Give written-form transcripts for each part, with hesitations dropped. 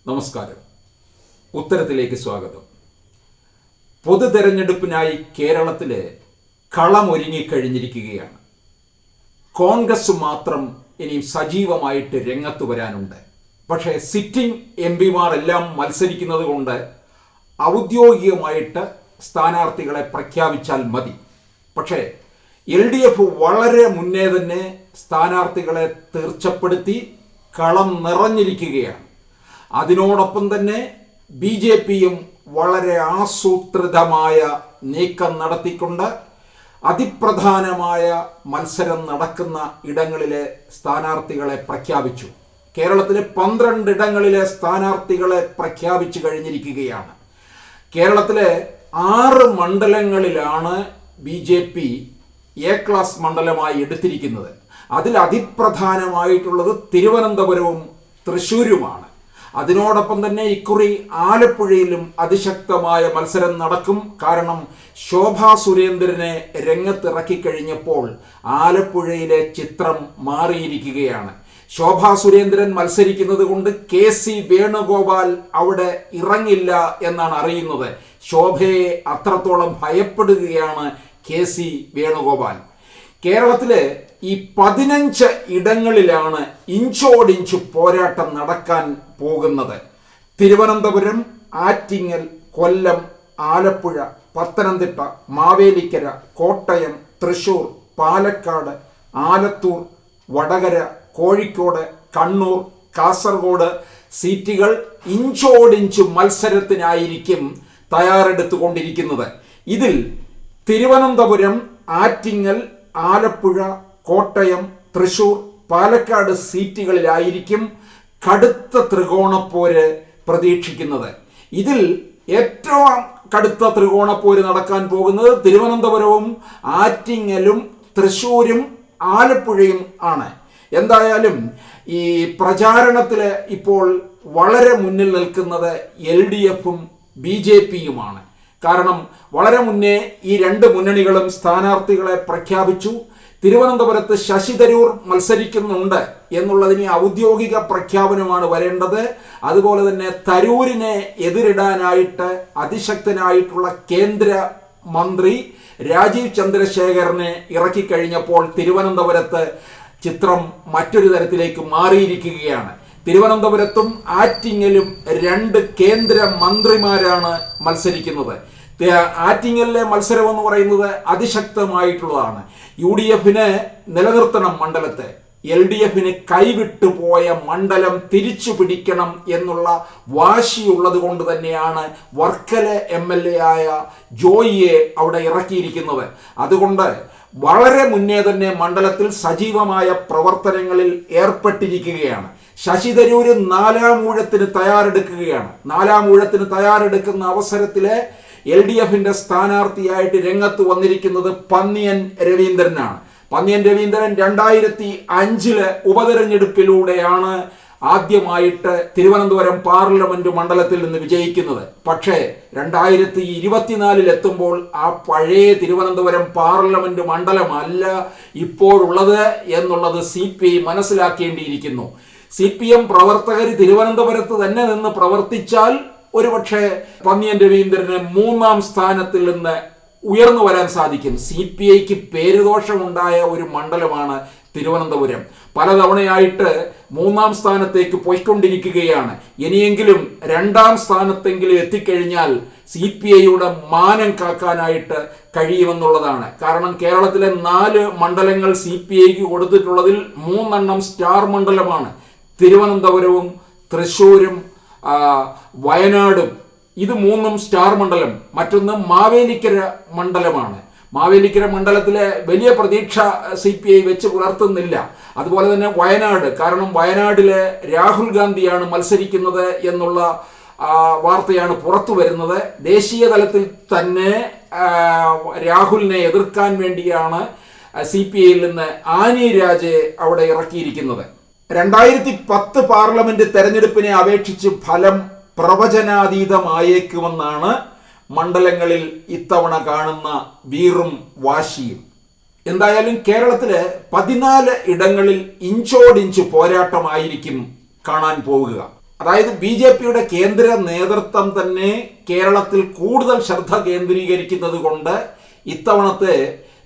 നമസ്കാരം. ഉത്തരത്തിലേക്ക് സ്വാഗതം. പൊതു തെരഞ്ഞെടുപ്പിനായി കേരളത്തിലെ കളമൊരുങ്ങിക്കഴിഞ്ഞിരിക്കുകയാണ്. കോൺഗ്രസ് മാത്രം ഇനിയും സജീവമായിട്ട് രംഗത്ത് വരാനുണ്ട്. പക്ഷേ സിറ്റിംഗ് എംപിമാരെല്ലാം മത്സരിക്കുന്നത് കൊണ്ട് ഔദ്യോഗികമായിട്ട് സ്ഥാനാർത്ഥികളെ പ്രഖ്യാപിച്ചാൽ മതി. പക്ഷേ LDF വളരെ മുന്നേ തന്നെ സ്ഥാനാർത്ഥികളെ തീർച്ചപ്പെടുത്തി കളം നിറഞ്ഞിരിക്കുകയാണ്. അതിനോടൊപ്പം തന്നെ BJPയും വളരെ ആസൂത്രിതമായ നീക്കം നടത്തിക്കൊണ്ട് അതിപ്രധാനമായ മത്സരം നടക്കുന്ന ഇടങ്ങളിലെ സ്ഥാനാർത്ഥികളെ പ്രഖ്യാപിച്ചു. കേരളത്തിലെ 12 ഇടങ്ങളിലെ സ്ഥാനാർത്ഥികളെ പ്രഖ്യാപിച്ചു കഴിഞ്ഞിരിക്കുകയാണ്. കേരളത്തിലെ 6 മണ്ഡലങ്ങളിലാണ് BJP A ക്ലാസ് മണ്ഡലമായി എടുത്തിരിക്കുന്നത്. അതിൽ അതിപ്രധാനമായിട്ടുള്ളത് തിരുവനന്തപുരവും തൃശ്ശൂരുമാണ്. അതിനോടൊപ്പം തന്നെ ഇക്കുറി ആലപ്പുഴയിലും അതിശക്തമായ മത്സരം നടക്കും. കാരണം ശോഭാ സുരേന്ദ്രനെ രംഗത്തിറക്കി കഴിഞ്ഞപ്പോൾ ആലപ്പുഴയിലെ ചിത്രം മാറിയിരിക്കുകയാണ്. ശോഭാ സുരേന്ദ്രൻ മത്സരിക്കുന്നത് കൊണ്ട് KC വേണുഗോപാൽ അവിടെ ഇറങ്ങില്ല എന്നാണ് അറിയുന്നത്. ശോഭയെ അത്രത്തോളം ഭയപ്പെടുകയാണ് KC വേണുഗോപാൽ. കേരളത്തിലെ ഈ 15 ഇടങ്ങളിലാണ് ഇഞ്ചോടിഞ്ച് പോരാട്ടം നടക്കാൻ പോകുന്നത്. തിരുവനന്തപുരം, ആറ്റിങ്ങൽ, കൊല്ലം, ആലപ്പുഴ, പത്തനംതിട്ട, മാവേലിക്കര, കോട്ടയം, തൃശൂർ, പാലക്കാട്, ആലത്തൂർ, വടകര, കോഴിക്കോട്, കണ്ണൂർ, കാസർഗോഡ് സീറ്റുകൾ ഇഞ്ചോടിഞ്ച് മത്സരത്തിനായിരിക്കും തയ്യാറെടുത്തുകൊണ്ടിരിക്കുന്നത്. ഇതിൽ തിരുവനന്തപുരം, ആറ്റിങ്ങൽ, ആലപ്പുഴ, കോട്ടയം, തൃശൂർ, പാലക്കാട് സീറ്റുകളിലായിരിക്കും കടുത്ത ത്രികോണപ്പോര് പ്രതീക്ഷിക്കുന്നത്. ഇതിൽ ഏറ്റവും കടുത്ത ത്രികോണപ്പോര് നടക്കാൻ പോകുന്നത് തിരുവനന്തപുരവും ആറ്റിങ്ങലും തൃശൂരും ആലപ്പുഴയും ആണ്. എന്തായാലും ഈ പ്രചാരണത്തിൽ ഇപ്പോൾ വളരെ മുന്നിൽ നിൽക്കുന്നത് LDFും BJPയുമാണ്. കാരണം വളരെ മുന്നേ ഈ 2 മുന്നണികളും സ്ഥാനാർത്ഥികളെ പ്രഖ്യാപിച്ചു. തിരുവനന്തപുരത്ത് ശശി തരൂർ മത്സരിക്കുന്നുണ്ട് എന്നുള്ളതിന് ഔദ്യോഗിക പ്രഖ്യാപനമാണ് വരേണ്ടത്. അതുപോലെ തന്നെ തരൂരിനെ എതിരിടാനായിട്ട് അതിശക്തനായിട്ടുള്ള കേന്ദ്ര മന്ത്രി രാജീവ് ചന്ദ്രശേഖരനെ ഇറക്കിക്കഴിഞ്ഞപ്പോൾ തിരുവനന്തപുരത്ത് ചിത്രം മറ്റൊരു തരത്തിലേക്ക് മാറിയിരിക്കുകയാണ്. തിരുവനന്തപുരത്തും ആറ്റിങ്ങലും 2 കേന്ദ്ര മന്ത്രിമാരാണ് മത്സരിക്കുന്നത്. ആറ്റിങ്ങലിലെ മത്സരം എന്ന് പറയുന്നത് അതിശക്തമായിട്ടുള്ളതാണ്. UDFന് നിലനിർത്തണം മണ്ഡലത്തെ, LDFന് കൈവിട്ടു പോയ മണ്ഡലം തിരിച്ചു പിടിക്കണം എന്നുള്ള വാശിയുള്ളത് കൊണ്ട് തന്നെയാണ് വർക്കല MLA ആയ ജോയിയെ അവിടെ ഇറക്കിയിരിക്കുന്നത്. അതുകൊണ്ട് വളരെ മുന്നേ തന്നെ മണ്ഡലത്തിൽ സജീവമായ പ്രവർത്തനങ്ങളിൽ ഏർപ്പെട്ടിരിക്കുകയാണ്. ശശി തരൂര് 4ാം ഊഴത്തിന് തയ്യാറെടുക്കുകയാണ്. 4ാം ഊഴത്തിന് തയ്യാറെടുക്കുന്ന അവസരത്തില് LDFന്റെ സ്ഥാനാർത്ഥിയായിട്ട് രംഗത്ത് വന്നിരിക്കുന്നത് പന്നിയൻ രവീന്ദ്രനാണ്. പന്നിയൻ രവീന്ദ്രൻ 2005 ഉപതെരഞ്ഞെടുപ്പിലൂടെയാണ് ആദ്യമായിട്ട് തിരുവനന്തപുരം പാർലമെന്റ് മണ്ഡലത്തിൽ നിന്ന് വിജയിക്കുന്നത്. പക്ഷേ 2024 എത്തുമ്പോൾ ആ പഴയ തിരുവനന്തപുരം പാർലമെന്റ് മണ്ഡലമല്ല ഇപ്പോഴുള്ളത് എന്നുള്ളത് CPI മനസ്സിലാക്കേണ്ടിയിരിക്കുന്നു. CPM പ്രവർത്തകർ തിരുവനന്തപുരത്ത് തന്നെ നിന്ന് പ്രവർത്തിച്ചാൽ ഒരുപക്ഷെ പന്നിയൻ രവീന്ദ്രന് 3ാം സ്ഥാനത്തിൽ നിന്ന് ഉയർന്നു വരാൻ സാധിക്കും. CPIക്ക് പേരുദോഷമുണ്ടായ ഒരു മണ്ഡലമാണ് തിരുവനന്തപുരം. പലതവണയായിട്ട് 3ാം സ്ഥാനത്തേക്ക് പോയിക്കൊണ്ടിരിക്കുകയാണ്. ഇനിയെങ്കിലും 2ാം സ്ഥാനത്തെങ്കിലും എത്തിക്കഴിഞ്ഞാൽ CPIയുടെ മാനം കാക്കാനായിട്ട് കഴിയുമെന്നുള്ളതാണ്. കാരണം കേരളത്തിലെ 4 മണ്ഡലങ്ങൾ CPIക്ക് കൊടുത്തിട്ടുള്ളതിൽ 3 സ്റ്റാർ മണ്ഡലമാണ്. തിരുവനന്തപുരവും തൃശ്ശൂരും വയനാടും ഇത് 3 സ്റ്റാർ മണ്ഡലം. മറ്റൊന്ന് മാവേലിക്കര മണ്ഡലമാണ്. മാവേലിക്കര മണ്ഡലത്തിലെ വലിയ പ്രതീക്ഷ CPI വെച്ച് പുലർത്തുന്നില്ല. അതുപോലെ തന്നെ വയനാട്, കാരണം വയനാട്ടിലെ രാഹുൽ ഗാന്ധിയാണ് മത്സരിക്കുന്നത് എന്നുള്ള വാർത്തയാണ് പുറത്തു വരുന്നത്. ദേശീയ തലത്തിൽ തന്നെ രാഹുലിനെ എതിർക്കാൻ വേണ്ടിയാണ് CPIയിൽ നിന്ന് ആനി രാജയെ അവിടെ ഇറക്കിയിരിക്കുന്നത്. 2010 പാർലമെന്റ് തെരഞ്ഞെടുപ്പിനെ അപേക്ഷിച്ച് ഫലം പ്രവചനാതീതമായേക്കുമെന്നാണ് മണ്ഡലങ്ങളിൽ ഇത്തവണ കാണുന്ന വീറും വാശിയും. എന്തായാലും കേരളത്തിലെ 14 ഇടങ്ങളിൽ ഇഞ്ചോടിഞ്ച് പോരാട്ടമായിരിക്കും കാണാൻ പോവുക. അതായത് BJP-യുടെ കേന്ദ്ര നേതൃത്വം തന്നെ കേരളത്തിൽ കൂടുതൽ ശ്രദ്ധ കേന്ദ്രീകരിക്കുന്നത് കൊണ്ട് ഇത്തവണത്തെ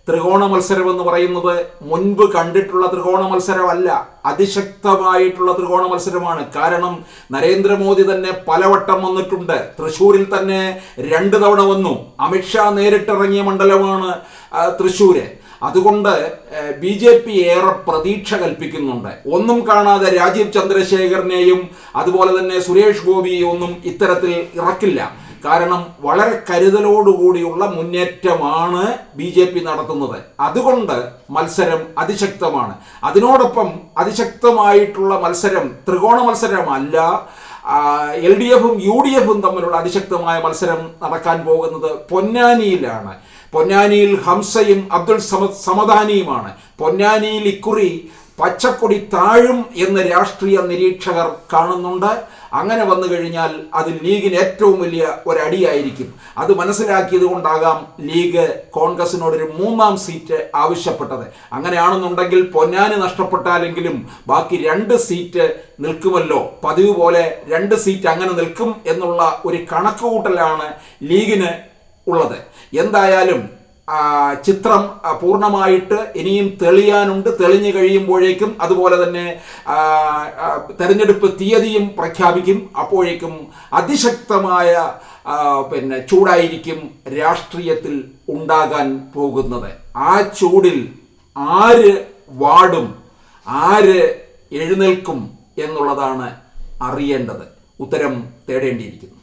ത്രികോണ മത്സരം എന്ന് പറയുന്നത് മുൻപ് കണ്ടിട്ടുള്ള ത്രികോണ മത്സരമല്ല, അതിശക്തമായിട്ടുള്ള ത്രികോണ മത്സരമാണ്. കാരണം നരേന്ദ്രമോദി തന്നെ പലവട്ടം വന്നിട്ടുണ്ട്. തൃശ്ശൂരിൽ തന്നെ 2 തവണ വന്നു. അമിത്ഷാ നേരിട്ടിറങ്ങിയ മണ്ഡലമാണ് തൃശ്ശൂര്. അതുകൊണ്ട് BJP ഏറെ പ്രതീക്ഷ കൽപ്പിക്കുന്നുണ്ട്. ഒന്നും കാണാതെ രാജീവ് ചന്ദ്രശേഖരനെയും അതുപോലെ തന്നെ സുരേഷ് ഗോപിയെയും ഒന്നും ഇത്തരത്തിൽ ഇറക്കില്ല. കാരണം വളരെ കരുതലോടുകൂടിയുള്ള മുന്നേറ്റമാണ് BJP നടത്തുന്നത്. അതുകൊണ്ട് മത്സരം അതിശക്തമാണ്. അതിനോടൊപ്പം അതിശക്തമായിട്ടുള്ള മത്സരം ത്രികോണ മത്സരമല്ല, LDF-ഉം UDF-ഉം തമ്മിലുള്ള അതിശക്തമായ മത്സരം നടക്കാൻ പോകുന്നത് പൊന്നാനിയിലാണ്. പൊന്നാനിയിൽ ഹംസയും അബ്ദുൾ സമദാനിയുമാണ്. പൊന്നാനിയിൽ ഇക്കുറി പച്ചക്കൊടി താഴും എന്ന് രാഷ്ട്രീയ നിരീക്ഷകർ കാണുന്നുണ്ട്. അങ്ങനെ വന്നു കഴിഞ്ഞാൽ അത് ലീഗിന് ഏറ്റവും വലിയ ഒരടിയായിരിക്കും. അത് മനസ്സിലാക്കിയത് കൊണ്ടാകാം ലീഗ് കോൺഗ്രസിനോടൊരു 3ാം സീറ്റ് ആവശ്യപ്പെട്ടത്. അങ്ങനെയാണെന്നുണ്ടെങ്കിൽ പൊന്നാനി നഷ്ടപ്പെട്ടാലെങ്കിലും ബാക്കി 2 സീറ്റ് നിൽക്കുമല്ലോ. പതിവ് പോലെ 2 സീറ്റ് അങ്ങനെ നിൽക്കും എന്നുള്ള ഒരു കണക്കുകൂട്ടലാണ് ലീഗിന് ഉള്ളത്. എന്തായാലും ചിത്രം പൂർണ്ണമായിട്ട് ഇനിയും തെളിയാനുണ്ട്. തെളിഞ്ഞു കഴിയുമ്പോഴേക്കും അതുപോലെ തന്നെ തെരഞ്ഞെടുപ്പ് തീയതിയും പ്രഖ്യാപിക്കും. അപ്പോഴേക്കും അതിശക്തമായ ചൂടായിരിക്കും രാഷ്ട്രീയത്തിൽ ഉണ്ടാകാൻ പോകുന്നത്. ആ ചൂടിൽ ആര് വാടും, ആര് എഴുന്നേൽക്കും എന്നുള്ളതാണ് അറിയേണ്ടത്. ഉത്തരം തേടേണ്ടിയിരിക്കുന്നു.